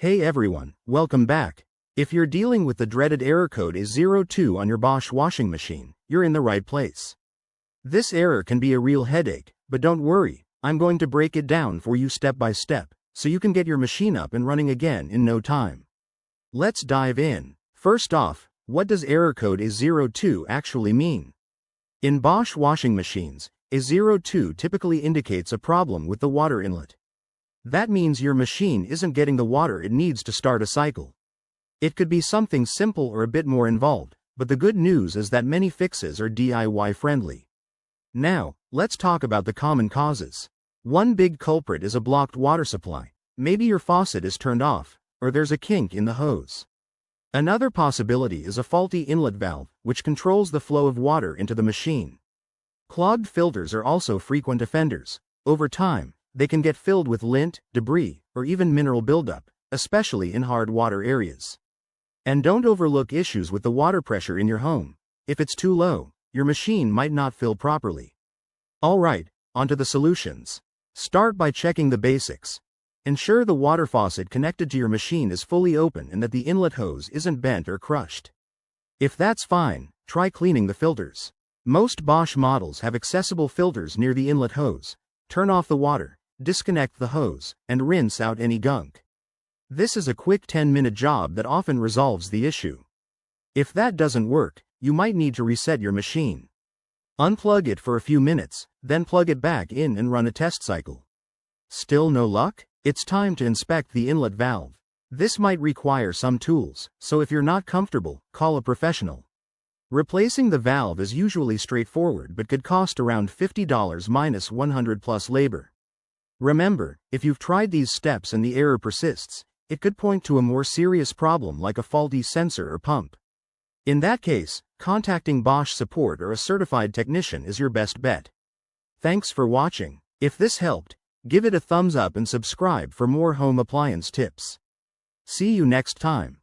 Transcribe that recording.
Hey everyone, welcome back. If you're dealing with the dreaded error code is02 on your Bosch washing machine, you're in the right place. This error can be a real headache, but don't worry, I'm going to break it down for you step by step, so you can get your machine up and running again in no time. Let's dive in. First off, what does error code is02 actually mean? In Bosch washing machines, is02 typically indicates a problem with the water inlet. That means your machine isn't getting the water it needs to start a cycle. It could be something simple or a bit more involved, but the good news is that many fixes are DIY friendly. Now, let's talk about the common causes. One big culprit is a blocked water supply. Maybe your faucet is turned off, or there's a kink in the hose. Another possibility is a faulty inlet valve, which controls the flow of water into the machine. Clogged filters are also frequent offenders. Over time, they can get filled with lint, debris, or even mineral buildup, especially in hard water areas. And don't overlook issues with the water pressure in your home. If it's too low, your machine might not fill properly. Alright, onto the solutions. Start by checking the basics. Ensure the water faucet connected to your machine is fully open and that the inlet hose isn't bent or crushed. If that's fine, try cleaning the filters. Most Bosch models have accessible filters near the inlet hose. Turn off the water, disconnect the hose, and rinse out any gunk. This is a quick 10-minute job that often resolves the issue. If that doesn't work, you might need to reset your machine. Unplug it for a few minutes, then plug it back in and run a test cycle. Still no luck? It's time to inspect the inlet valve. This might require some tools, so if you're not comfortable, call a professional. Replacing the valve is usually straightforward but could cost around $50 minus $100 plus labor. Remember, if you've tried these steps and the error persists, it could point to a more serious problem like a faulty sensor or pump. In that case, contacting Bosch support or a certified technician is your best bet. Thanks for watching. If this helped, give it a thumbs up and subscribe for more home appliance tips. See you next time.